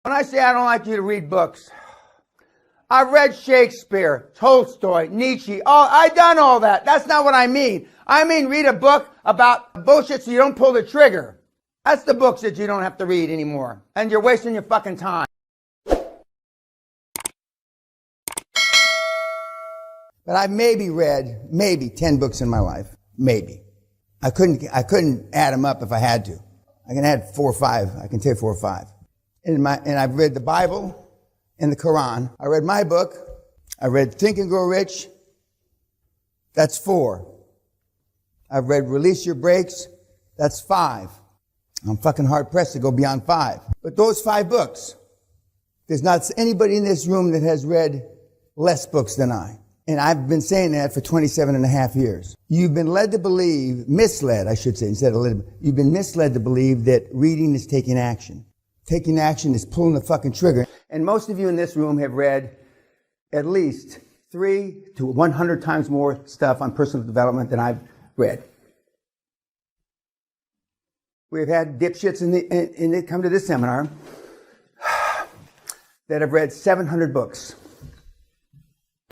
When I say I don't like you to read books, I've read Shakespeare, Tolstoy, Nietzsche. I've done all that. That's not what I mean. I mean read a book about bullshit so you don't pull the trigger. That's the books that you don't have to read anymore. And you're wasting your fucking time. But I've maybe read 10 books in my life. Maybe. I couldn't add them up if I had to. I can add 4 or 5. I can tell you 4 or 5. And I've read the Bible and the Quran. I read my book. I read Think and Grow Rich. That's 4. I've read Release Your Brakes. That's 5. I'm fucking hard pressed to go beyond 5. But those 5 books, there's not anybody in this room that has read less books than I. And I've been saying that for 27 and a half years. You've been led to believe, misled, I should say, instead of led, you've been misled to believe that reading is taking action. Taking action is pulling the fucking trigger. And most of you in this room have read at least 3 to 100 times more stuff on personal development than I've read. We've had dipshits in the come to this seminar that have read 700 books.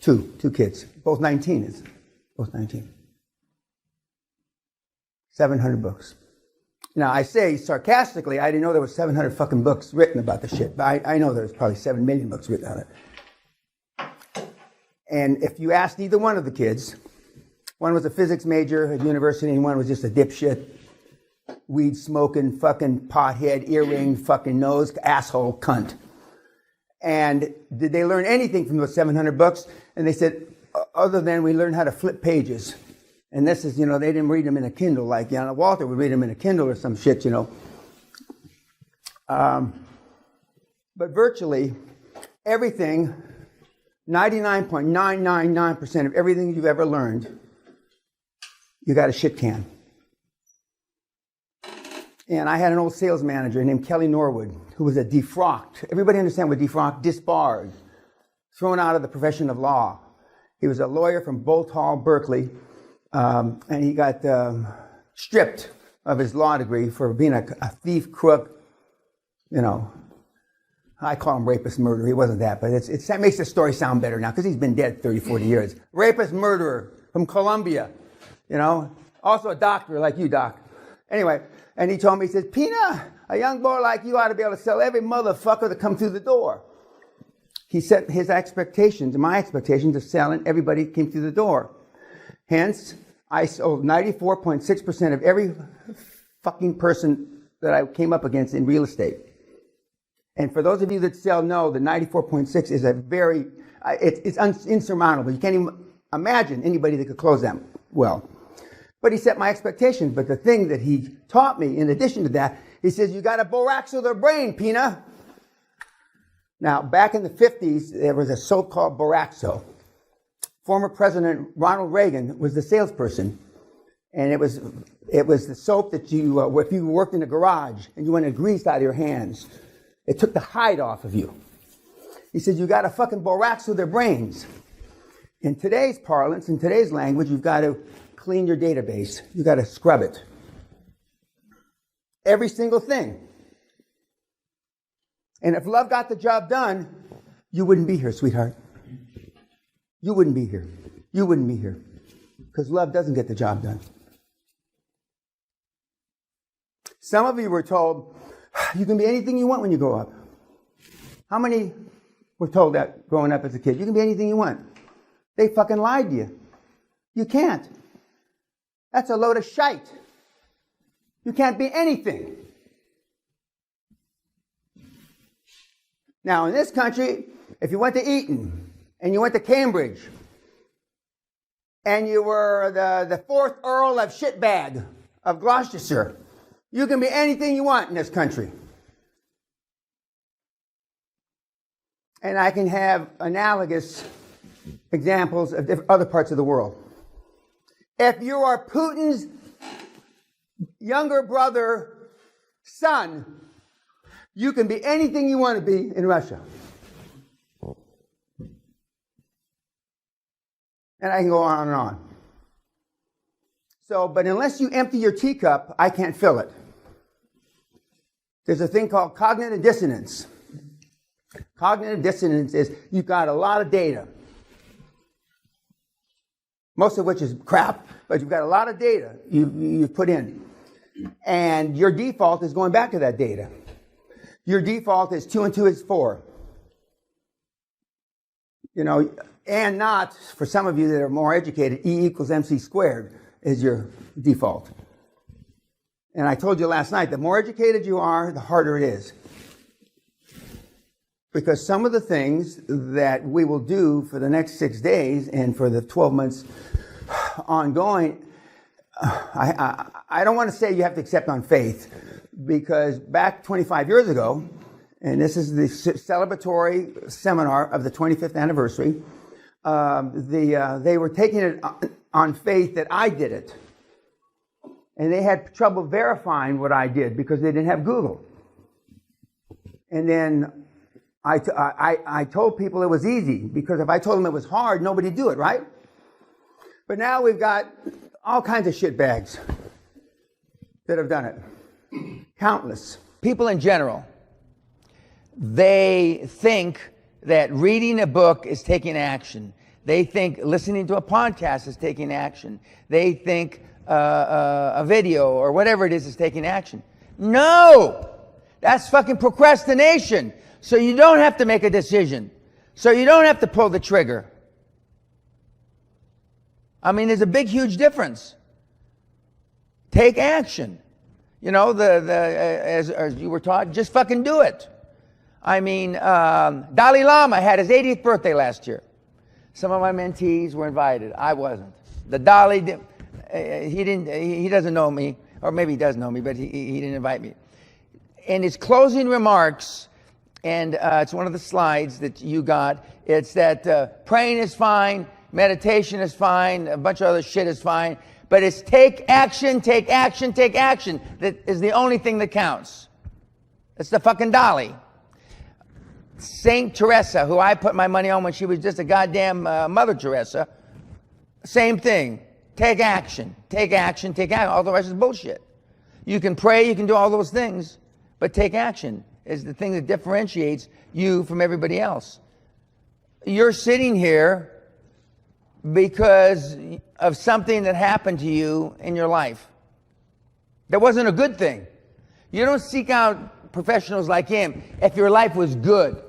Two kids, both 19. 700 books. Now, I say sarcastically, I didn't know there was 700 fucking books written about the shit, but I know there's probably 7 million books written on it. And if you asked either one of the kids, one was a physics major at university and one was just a dipshit, weed smoking, fucking pothead, earring, fucking nose, asshole, cunt. And did they learn anything from those 700 books? And they said, other than we learned how to flip pages. And this is, they didn't read them in a Kindle like, Walter would read them in a Kindle or some shit, But virtually everything, 99.999% of everything you've ever learned, you got a shit can. And I had an old sales manager named Kelly Norwood, who was a defrocked. Everybody understand what defrocked? Disbarred. Thrown out of the profession of law. He was a lawyer from Bolt Hall, Berkeley, and he got stripped of his law degree for being a thief, crook, I call him rapist, murderer. He wasn't that, but it makes the story sound better now because he's been dead 30, 40 years. Rapist, murderer from Colombia, also a doctor like you, Doc. Anyway, and he told me, he says, Pina, a young boy like you ought to be able to sell every motherfucker that come through the door. He set his expectations, my expectations of selling everybody that came through the door. Hence, I sold 94.6% of every fucking person that I came up against in real estate. And for those of you that sell know, the 94.6 is a very, it's insurmountable. You can't even imagine anybody that could close them well. But he set my expectations. But the thing that he taught me, in addition to that, he says, you got to boraxo their brain, Pina. Now, back in the 50s, there was a soap called Boraxo. Former President Ronald Reagan was the salesperson. And it was the soap that you, if you worked in a garage and you wanted grease out of your hands, it took the hide off of you. He said, you got to fucking boraxo their brains. In today's parlance, in today's language, you've got to clean your database. You got to scrub it. Every single thing. And if love got the job done, you wouldn't be here, sweetheart. You wouldn't be here. You wouldn't be here. Because love doesn't get the job done. Some of you were told, you can be anything you want when you grow up. How many were told that growing up as a kid? You can be anything you want. They fucking lied to you. You can't. That's a load of shite. You can't be anything. Now, in this country, if you went to Eton and you went to Cambridge and you were the 4th Earl of Shitbag of Gloucestershire, you can be anything you want in this country. And I can have analogous examples of other parts of the world. If you are Putin's younger brother, son, you can be anything you want to be in Russia. And I can go on and on. So, but unless you empty your teacup, I can't fill it. There's a thing called cognitive dissonance. Cognitive dissonance is you've got a lot of data, most of which is crap, but you've got a lot of data you've put in. And your default is going back to that data. Your default is 2 and 2 is 4. You know, and not, for some of you that are more educated, E equals MC squared is your default. And I told you last night, the more educated you are, the harder it is. Because some of the things that we will do for the next 6 days and for the 12 months ongoing, I don't want to say you have to accept on faith, because back 25 years ago, and this is the celebratory seminar of the 25th anniversary, they were taking it on faith that I did it. And they had trouble verifying what I did because they didn't have Google. And then I told people it was easy, because if I told them it was hard, nobody'd do it, right? But now we've got all kinds of shitbags that have done it. Countless. People in general, they think that reading a book is taking action. They think listening to a podcast is taking action. They think a video or whatever it is taking action. No! That's fucking procrastination. So you don't have to make a decision. So you don't have to pull the trigger. I mean, there's a big, huge difference. Take action. You know, as you were taught, just fucking do it. I mean, Dalai Lama had his 80th birthday last year. Some of my mentees were invited. I wasn't. The Dalai, he doesn't know me, or maybe he does know me, but he didn't invite me. In his closing remarks, and it's one of the slides that you got, it's that praying is fine, meditation is fine, a bunch of other shit is fine, but it's take action, take action, take action that is the only thing that counts. It's the fucking Dalai. Saint Teresa, who I put my money on when she was just a goddamn Mother Teresa, same thing. Take action, take action, take action. All the rest is bullshit. You can pray, you can do all those things, but take action is the thing that differentiates you from everybody else. You're sitting here because of something that happened to you in your life. That wasn't a good thing. You don't seek out professionals like him if your life was good.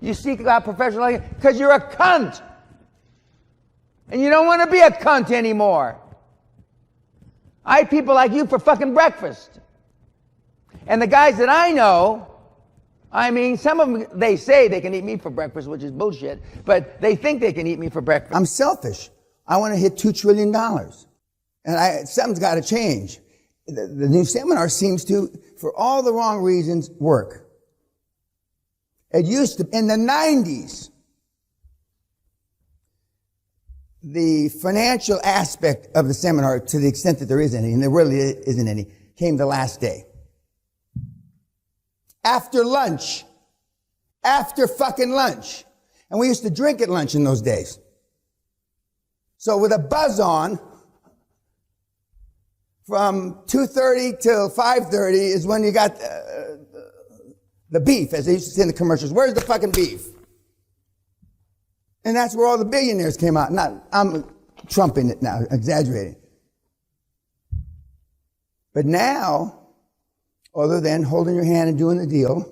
You seek out professionals like him because you're a cunt. And you don't want to be a cunt anymore. I eat people like you for fucking breakfast. And the guys that I know, I mean, some of them, they say they can eat me for breakfast, which is bullshit, but they think they can eat me for breakfast. I'm selfish. I want to hit $2 trillion. And something's got to change. The new seminar seems to, for all the wrong reasons, work. It used to, in the 90s, the financial aspect of the seminar, to the extent that there is any, and there really isn't any, came the last day. After lunch. After fucking lunch. And we used to drink at lunch in those days. So with a buzz on, from 2:30 till 5:30 is when you got the beef, as they used to say in the commercials. Where's the fucking beef? And that's where all the billionaires came out. I'm trumping it now, exaggerating. But now, other than holding your hand and doing the deal,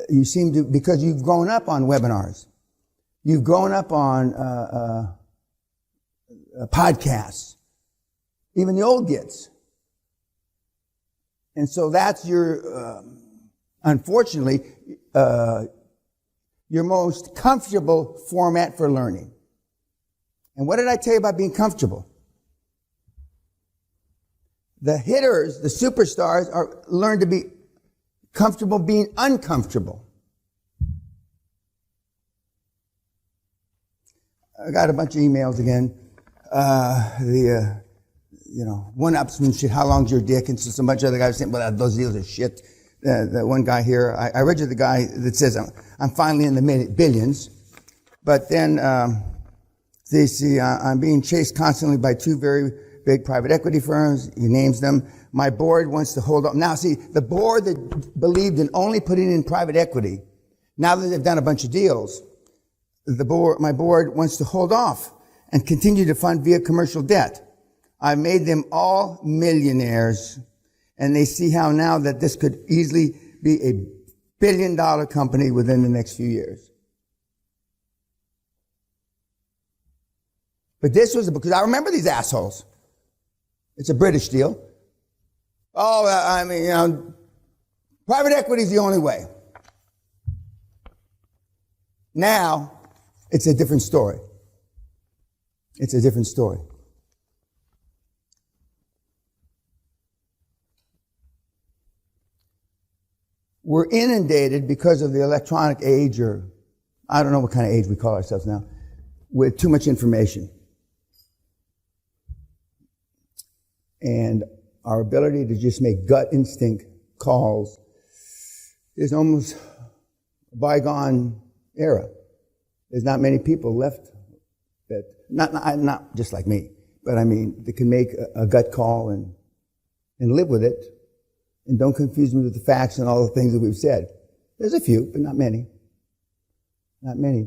you seem to, because you've grown up on webinars. You've grown up on podcasts. Even the old gets. And so that's your, unfortunately, your most comfortable format for learning. And what did I tell you about being comfortable? The hitters, the superstars, learn to be comfortable being uncomfortable. I got a bunch of emails again. One-upsmanship, how long's your dick? And so a bunch of other guys saying, well, those deals are shit. The one guy here, I read you the guy that says, I'm finally in the billions. But then they see I'm being chased constantly by two very big private equity firms. He names them. My board wants to hold up. Now, see, the board that believed in only putting in private equity, now that they've done a bunch of deals, my board wants to hold off and continue to fund via commercial debt. I made them all millionaires, and they see how now that this could easily be a billion-dollar company within the next few years. But this was because I remember these assholes. It's a British deal. Oh, I mean, you know, private equity is the only way. Now, it's a different story. It's a different story. We're inundated because of the electronic age, or I don't know what kind of age we call ourselves now, with too much information. And our ability to just make gut instinct calls is almost a bygone era. There's not many people left that, not just like me, but I mean, that can make a gut call and live with it. And don't confuse me with the facts and all the things that we've said. There's a few, but not many. Not many.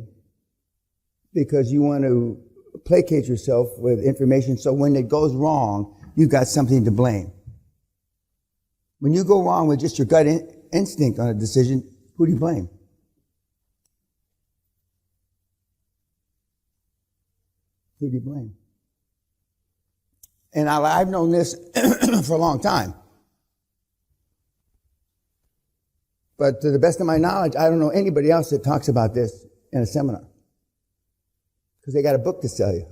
Because you want to placate yourself with information so when it goes wrong, you've got something to blame. When you go wrong with just your gut instinct on a decision, who do you blame? Who do you blame? And I've known this for a long time. But to the best of my knowledge, I don't know anybody else that talks about this in a seminar. Because they got a book to sell you.